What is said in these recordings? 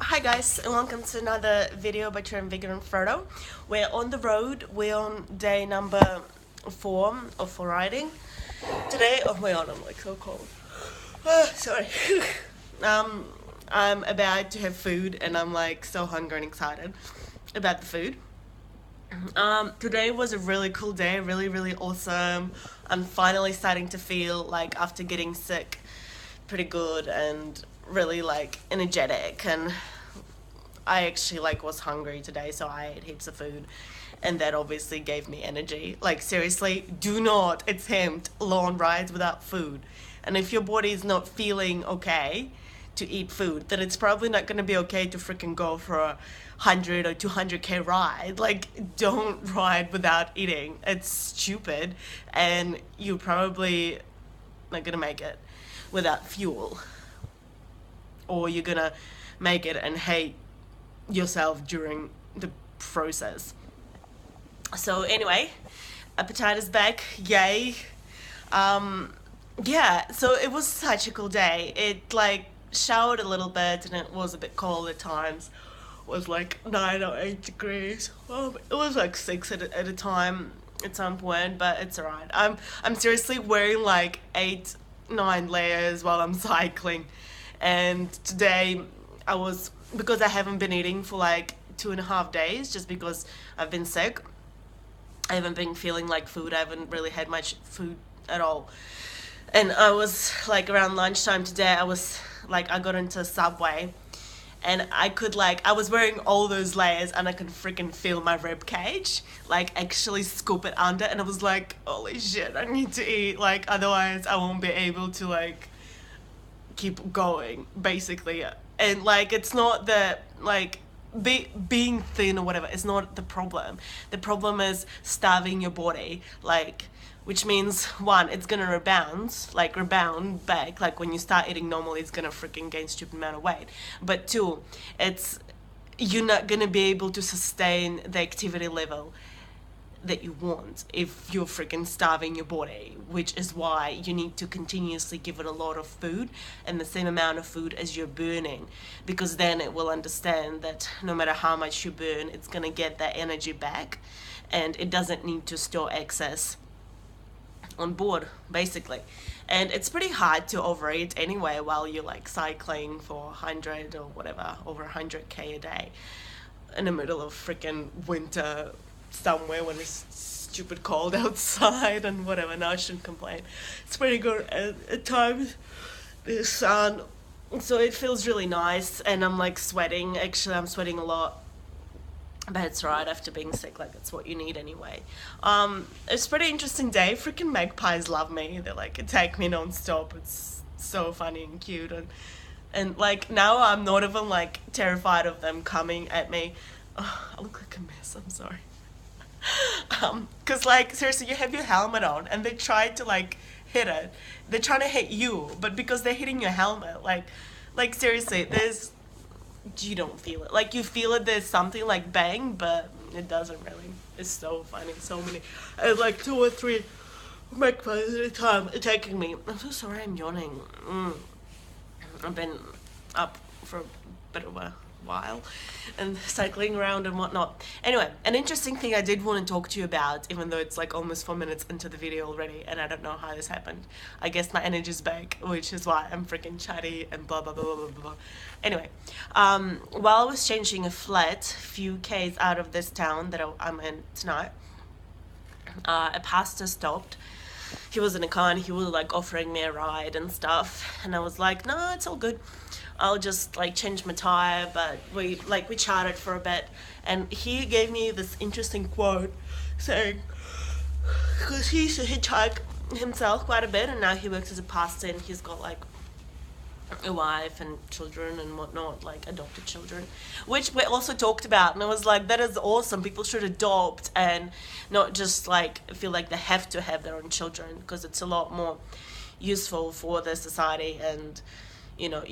Hi guys, and welcome to another video by Turn Vegan and Frodo. We're on the road. We're on day number 4 of riding. Today, oh my god, I'm like so cold. Sorry. I'm about to have food and I'm like so hungry and excited about the food. Today was a really cool day, really awesome. I'm finally starting to feel like after getting sick pretty good and really like energetic, and I actually like was hungry today, so I ate heaps of food, and that obviously gave me energy. Like seriously, do not attempt long rides without food. And if your body is not feeling okay to eat food, then it's probably not going to be okay to freaking go for a 100 or 200k ride. Like, don't ride without eating. It's stupid, and you probably not gonna make it without fuel, or you're gonna make it and hate yourself during the process. So anyway, appetite is back, yay. Yeah, so it was such a cool day. It like showered a little bit and it was a bit cold at times. It was like 9 or 8 degrees. It was like 6 at a time at some point, but it's alright. I'm seriously wearing like 8 9 layers while I'm cycling. And today I was, because I haven't been eating for like 2.5 days, just because I've been sick. I haven't been feeling like food. I haven't really had much food at all. And I was like around lunchtime today, I got into a Subway, and I was wearing all those layers and I could freaking feel my rib cage like actually scoop it under, and I was like, holy shit, I need to eat, like otherwise I won't be able to like keep going basically. And like it's not that like being thin or whatever is not the problem. The problem is starving your body, like, which means one, it's gonna rebound back. Like when you start eating normally, it's gonna freaking gain stupid amount of weight. But two, it's you're not gonna be able to sustain the activity level that you want if you're freaking starving your body, which is why you need to continuously give it a lot of food and the same amount of food as you're burning, because then it will understand that no matter how much you burn, it's gonna get that energy back, and it doesn't need to store excess on board basically. And it's pretty hard to overeat anyway while you're like cycling for 100 or whatever, over 100k a day in the middle of freaking winter somewhere when it's stupid cold outside and whatever. Now I shouldn't complain, it's pretty good at times, the sun, so it feels really nice. And I'm like sweating, actually I'm sweating a lot, but it's right after being sick, like it's what you need anyway. It's a pretty interesting day. Freaking magpies love me. They like attack me non-stop. It's so funny and cute, and like now I'm not even like terrified of them coming at me. I look like a mess, I'm sorry. Cause like seriously, you have your helmet on and they try to like hit it. They're trying to hit you, but because they're hitting your helmet, like seriously, you don't feel it. Like you feel it, there's something like bang, but it doesn't really. It's so funny. So many, like 2 or 3 magpies at a time attacking me. I'm so sorry, I'm yawning. I've been up for a bit of a while and cycling around and whatnot. Anyway, an interesting thing I did want to talk to you about, even though it's like almost 4 minutes into the video already and I don't know how this happened. I guess my energy's back, which is why I'm freaking chatty and blah blah blah blah blah blah. Anyway, while I was changing a flat few k's out of this town that I'm in tonight, a pastor stopped. He was in a car and he was like offering me a ride and stuff, and I was like, no, it's all good, I'll just like change my tire. But we chatted for a bit, and he gave me this interesting quote saying, because he used to hitchhike himself quite a bit and now he works as a pastor and he's got like a wife and children and whatnot, like adopted children, which we also talked about. And I was like, that is awesome. People should adopt and not just like feel like they have to have their own children, because it's a lot more useful for the society. And you know,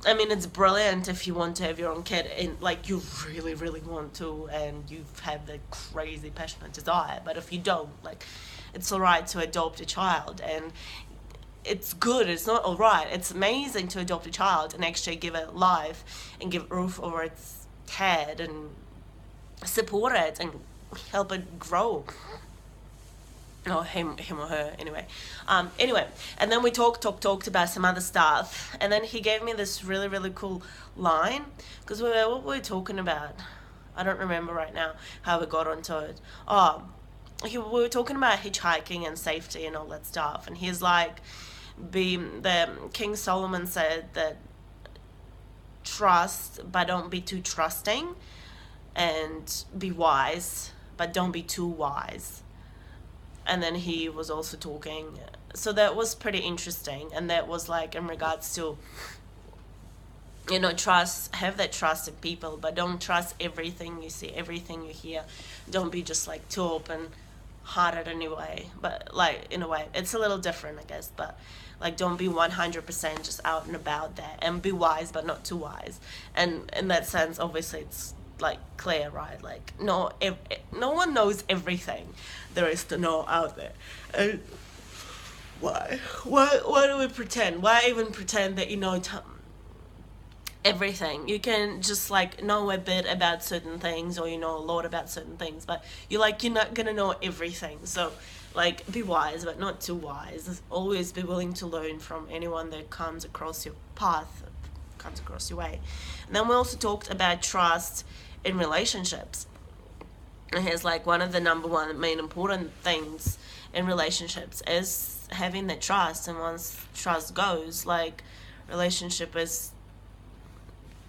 I mean, it's brilliant if you want to have your own kid and like you really want to and you have the crazy passionate desire. But if you don't, like, it's alright to adopt a child. And it's good, it's not all right. It's amazing to adopt a child and actually give it life and give a roof over its head and support it and help it grow. Oh, him or her, anyway. Anyway, and then we talked about some other stuff, and then he gave me this really, really cool line, because what were we talking about? I don't remember right now how we got onto it. Oh, we were talking about hitchhiking and safety and all that stuff, and he's like, the King Solomon said that trust, but don't be too trusting, and be wise, but don't be too wise. And then he was also talking, so that was pretty interesting, and that was like in regards to, trust, have that trust in people, but don't trust everything you see, everything you hear. Don't be just like too open hearted anyway, but like in a way it's a little different, I guess, but like don't be 100% just out and about there, and be wise but not too wise. And in that sense, obviously, it's like clear, right? Like no one knows everything there is to know out there. And why do we pretend? Why even pretend that everything? You can just like know a bit about certain things, or a lot about certain things, but you're not gonna know everything. So like be wise but not too wise. Always be willing to learn from anyone that comes across your path, comes across your way. And then we also talked about trust in relationships, and here's like one of the number one main important things in relationships is having that trust. And once trust goes, like, relationship is,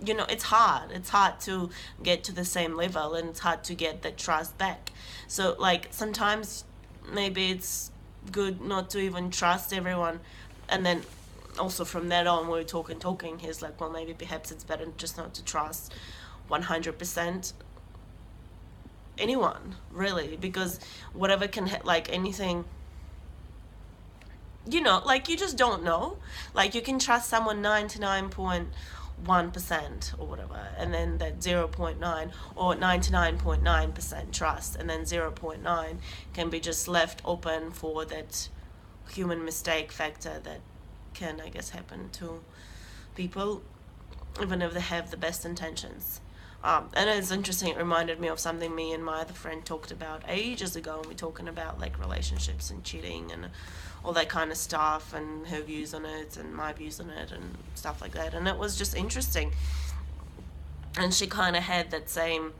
it's hard to get to the same level, and it's hard to get that trust back. So like sometimes maybe it's good not to even trust everyone. And then also from that on, we were talking, he's like, well, maybe perhaps it's better just not to trust 100% anyone, really, because whatever can like anything, like you just don't know. Like you can trust someone 99.1% or whatever, and then that 0.9 or 99.9% trust, and then 0.9 can be just left open for that human mistake factor that can, I guess, happen to people, even if they have the best intentions. And it's interesting, it reminded me of something me and my other friend talked about ages ago, and we're talking about like relationships and cheating and all that kind of stuff, and her views on it and my views on it and stuff like that. And it was just interesting, and she kind of had that same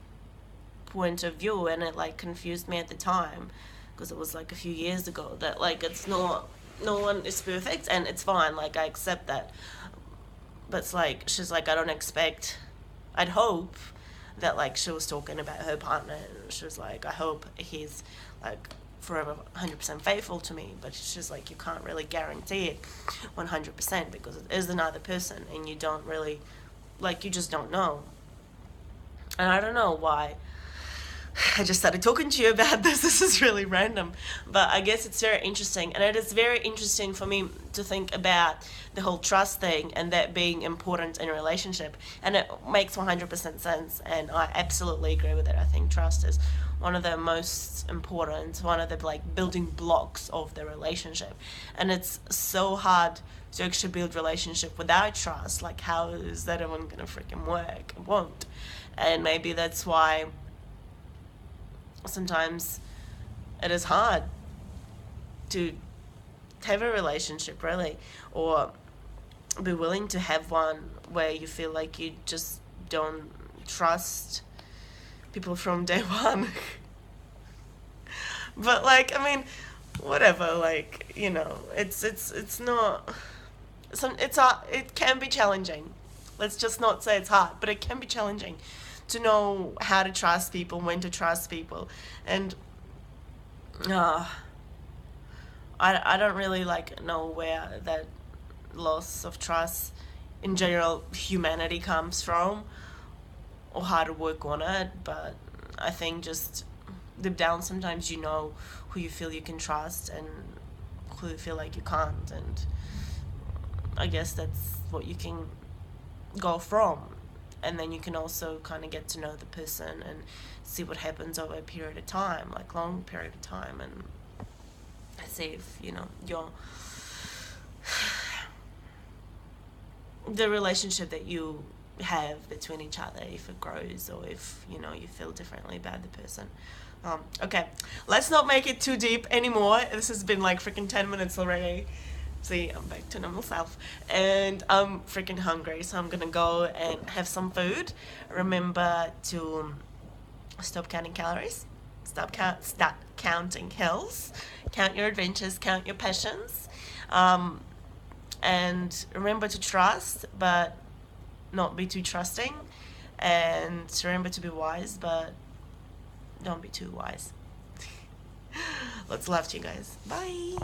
point of view, and it like confused me at the time, because it was like a few years ago, that like it's not, no one is perfect, and it's fine, like I accept that. But it's like, she's like, I'd hope that, like, she was talking about her partner, and she was like, I hope he's like forever 100% faithful to me. But she's like, you can't really guarantee it 100%, because it is another person, and you don't really, like, you just don't know. And I don't know why I just started talking to you about this. This is really random, but I guess it's very interesting. And it is very interesting for me to think about the whole trust thing, and that being important in a relationship. And it makes 100% sense, and I absolutely agree with it. I think trust is one of the most important, one of the like building blocks of the relationship. And it's so hard to actually build relationship without trust. Like, how is that even gonna freaking work? It won't. And maybe that's why sometimes it is hard to have a relationship, really, or be willing to have one where you feel like you just don't trust people from day one. But like, I mean, whatever, like, it's not it can be challenging. Let's just not say it's hard, but it can be challenging to know how to trust people, when to trust people. And I don't really like know where that loss of trust in general humanity comes from, or how to work on it. But I think just deep down, sometimes who you feel you can trust and who you feel like you can't, and I guess that's what you can go from. And then you can also kind of get to know the person and see what happens over a period of time, like long period of time, and see if you're the relationship that you have between each other, if it grows or if you feel differently about the person. Okay, let's not make it too deep anymore. This has been like freaking 10 minutes already. See, I'm back to normal self, and I'm freaking hungry, so I'm gonna go and have some food. Remember to stop counting calories, start counting hills, count your adventures, count your passions, and remember to trust, but not be too trusting, and remember to be wise, but don't be too wise. Lots of love to you guys. Bye.